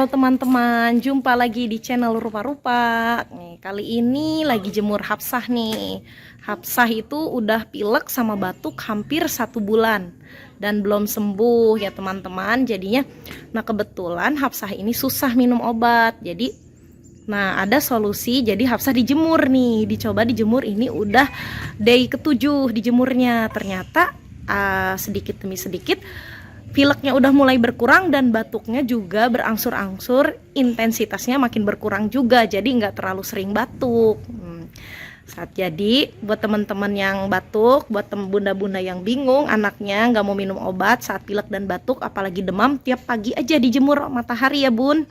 Halo teman-teman, jumpa lagi di channel Rupa-Rupa. Nih, kali ini lagi jemur Hafsah nih. Hafsah itu udah pilek sama batuk hampir 1 bulan dan belum sembuh ya teman-teman. Jadinya, nah kebetulan Hafsah ini susah minum obat. Jadi, nah ada solusi. Jadi Hafsah dijemur nih, dicoba dijemur. Ini udah day ke-7 dijemurnya. Ternyata sedikit demi sedikit pileknya udah mulai berkurang dan batuknya juga berangsur-angsur intensitasnya makin berkurang juga, jadi nggak terlalu sering batuk. Jadi buat teman-teman yang batuk, buat bunda-bunda yang bingung anaknya nggak mau minum obat saat pilek dan batuk, apalagi demam, tiap pagi aja dijemur matahari ya bun.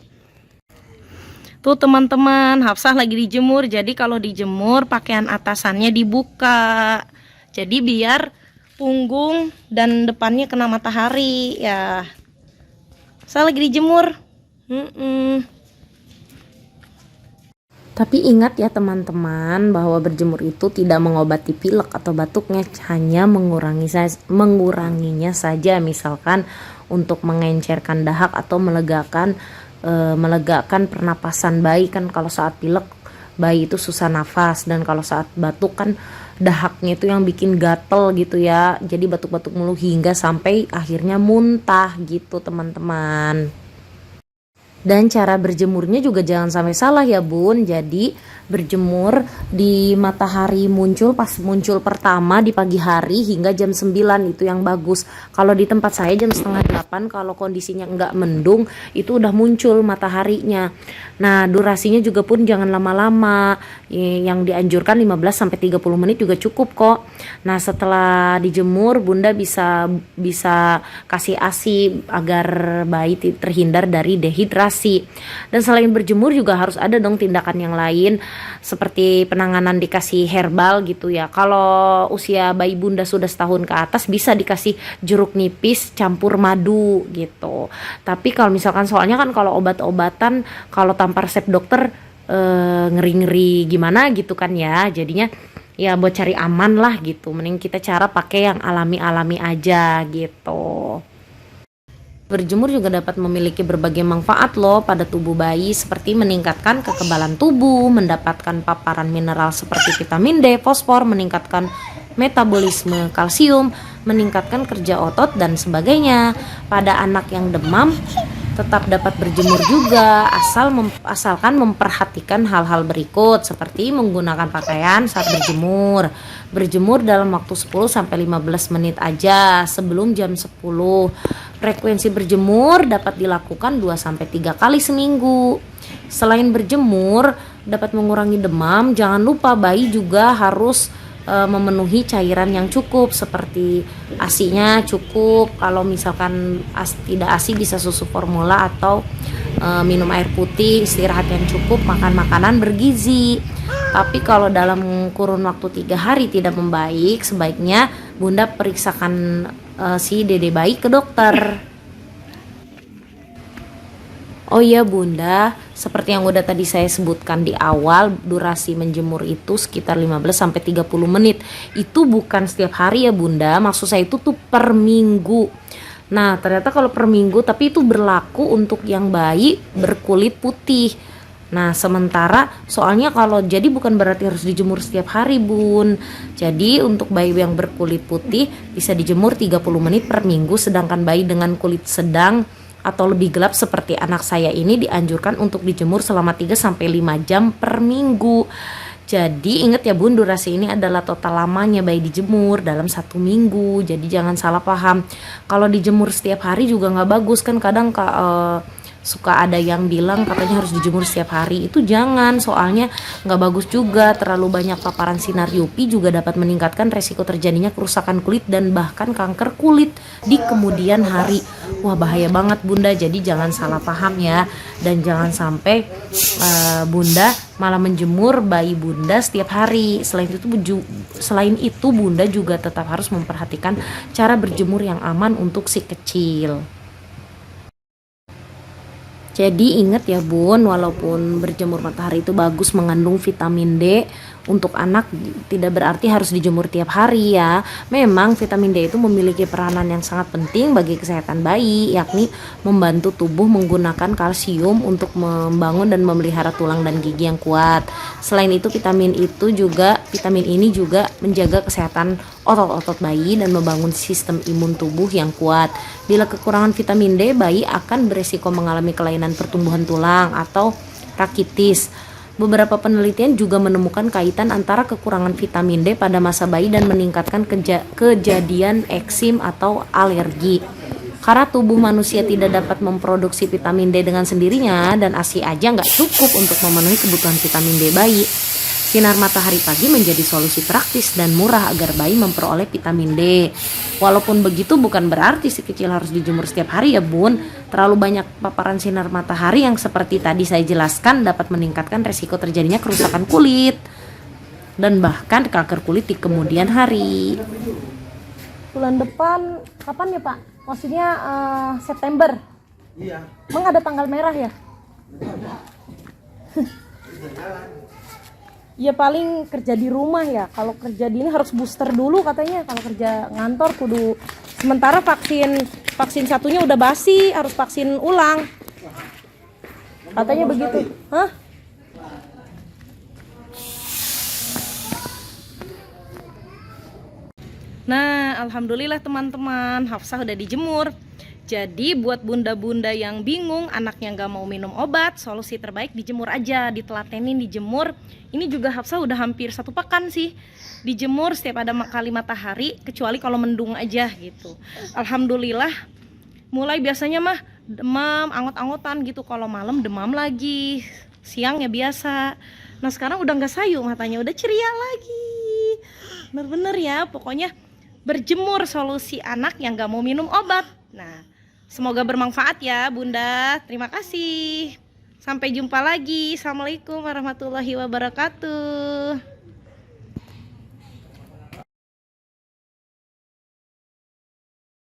Tuh teman-teman, Hafsah lagi dijemur. Jadi kalau dijemur pakaian atasannya dibuka, jadi biar punggung dan depannya kena matahari ya. Saya lagi dijemur. Tapi ingat ya teman-teman, bahwa berjemur itu tidak mengobati pilek atau batuknya, hanya menguranginya saja. Misalkan untuk mengencerkan dahak atau melegakan pernapasan bayi. Kan kalau saat pilek bayi itu susah nafas, dan kalau saat batuk kan dahaknya itu yang bikin gatel gitu ya, jadi batuk-batuk mulu hingga sampai akhirnya muntah gitu teman-teman. Dan cara berjemurnya juga jangan sampai salah ya bun. Jadi berjemur di matahari pas muncul pertama di pagi hari hingga jam 9 itu yang bagus. Kalau di tempat saya jam setengah 8, kalau kondisinya enggak mendung itu udah muncul mataharinya. Nah durasinya juga pun jangan lama-lama, yang dianjurkan 15-30 menit juga cukup kok. Nah setelah dijemur bunda bisa kasih ASI agar bayi terhindar dari dehidrasi. Dan selain berjemur juga harus ada dong tindakan yang lain, seperti penanganan dikasih herbal gitu ya. Kalau usia bayi bunda sudah setahun ke atas bisa dikasih jeruk nipis campur madu gitu. Tapi kalau misalkan, soalnya kan kalau obat-obatan kalau tanpa resep dokter ngeri-ngeri gimana gitu kan ya, jadinya ya buat cari aman lah gitu, mending kita cara pakai yang alami-alami aja gitu. Berjemur juga dapat memiliki berbagai manfaat loh pada tubuh bayi, seperti meningkatkan kekebalan tubuh, mendapatkan paparan mineral seperti vitamin D, fosfor, meningkatkan metabolisme kalsium, meningkatkan kerja otot dan sebagainya. Pada anak yang demam tetap dapat berjemur juga, asalkan memperhatikan hal-hal berikut, seperti menggunakan pakaian saat berjemur. Berjemur dalam waktu 10-15 menit aja sebelum jam 10. Frekuensi berjemur dapat dilakukan 2-3 kali seminggu. Selain berjemur dapat mengurangi demam, jangan lupa bayi juga harus memenuhi cairan yang cukup, seperti ASI-nya cukup. Kalau misalkan tidak ASI bisa susu formula atau minum air putih, istirahat yang cukup, makan makanan bergizi. Tapi kalau dalam kurun waktu 3 hari tidak membaik, sebaiknya bunda periksakan si dede bayi ke dokter. Oh iya bunda, seperti yang udah tadi saya sebutkan di awal, durasi menjemur itu sekitar 15-30 menit. Itu bukan setiap hari ya bunda, maksud saya itu tuh per minggu. Nah ternyata kalau per minggu, tapi itu berlaku untuk yang bayi berkulit putih. Nah sementara soalnya kalau jadi bukan berarti harus dijemur setiap hari bun. Jadi untuk bayi yang berkulit putih bisa dijemur 30 menit per minggu, sedangkan bayi dengan kulit sedang atau lebih gelap seperti anak saya ini dianjurkan untuk dijemur selama 3-5 jam per minggu. Jadi ingat ya bun, durasi ini adalah total lamanya bayi dijemur dalam 1 minggu. Jadi jangan salah paham, kalau dijemur setiap hari juga nggak bagus kan. Kadang suka ada yang bilang katanya harus dijemur setiap hari, itu jangan, soalnya nggak bagus juga. Terlalu banyak paparan sinar UV juga dapat meningkatkan resiko terjadinya kerusakan kulit dan bahkan kanker kulit di kemudian hari. Wah bahaya banget bunda, jadi jangan salah paham ya, dan jangan sampai bunda malah menjemur bayi bunda setiap hari. Selain itu bunda juga tetap harus memperhatikan cara berjemur yang aman untuk si kecil. Jadi ingat ya bun, walaupun berjemur matahari itu bagus mengandung vitamin D untuk anak tidak berarti harus dijemur tiap hari ya. Memang vitamin D itu memiliki peranan yang sangat penting bagi kesehatan bayi, yakni membantu tubuh menggunakan kalsium untuk membangun dan memelihara tulang dan gigi yang kuat. Selain itu vitamin ini juga menjaga kesehatan otot-otot bayi dan membangun sistem imun tubuh yang kuat. Bila kekurangan vitamin D, bayi akan beresiko mengalami kelainan pertumbuhan tulang atau rakitis. Beberapa penelitian juga menemukan kaitan antara kekurangan vitamin D pada masa bayi dan meningkatkan kejadian eksim atau alergi. Karena tubuh manusia tidak dapat memproduksi vitamin D dengan sendirinya dan ASI aja nggak cukup untuk memenuhi kebutuhan vitamin D bayi. Sinar matahari pagi menjadi solusi praktis dan murah agar bayi memperoleh vitamin D. Walaupun begitu bukan berarti si kecil harus dijemur setiap hari ya bun. Terlalu banyak paparan sinar matahari yang seperti tadi saya jelaskan dapat meningkatkan resiko terjadinya kerusakan kulit dan bahkan kanker kulit di kemudian hari. Bulan depan kapan ya Pak? Maksudnya September? Iya. Emang ada tanggal merah ya? Ya paling kerja di rumah ya. Kalau kerja di ini harus booster dulu katanya. Kalau kerja ngantor kudu. Sementara vaksin satunya udah basi, harus vaksin ulang. Katanya begitu. Hah? Nah, alhamdulillah teman-teman, Hafsah udah dijemur. Jadi buat bunda-bunda yang bingung anaknya nggak mau minum obat, solusi terbaik dijemur aja, ditelatenin dijemur. Ini juga Hafsah udah hampir 1 pekan sih dijemur setiap ada kali matahari, kecuali kalau mendung aja gitu. Alhamdulillah, mulai biasanya mah demam, angot-angotan gitu, kalau malam demam lagi, siang ya biasa. Nah sekarang udah nggak sayu matanya, udah ceria lagi. Bener-bener ya, pokoknya berjemur solusi anak yang nggak mau minum obat. Nah, semoga bermanfaat ya Bunda. Terima kasih. Sampai jumpa lagi. Assalamualaikum warahmatullahi wabarakatuh.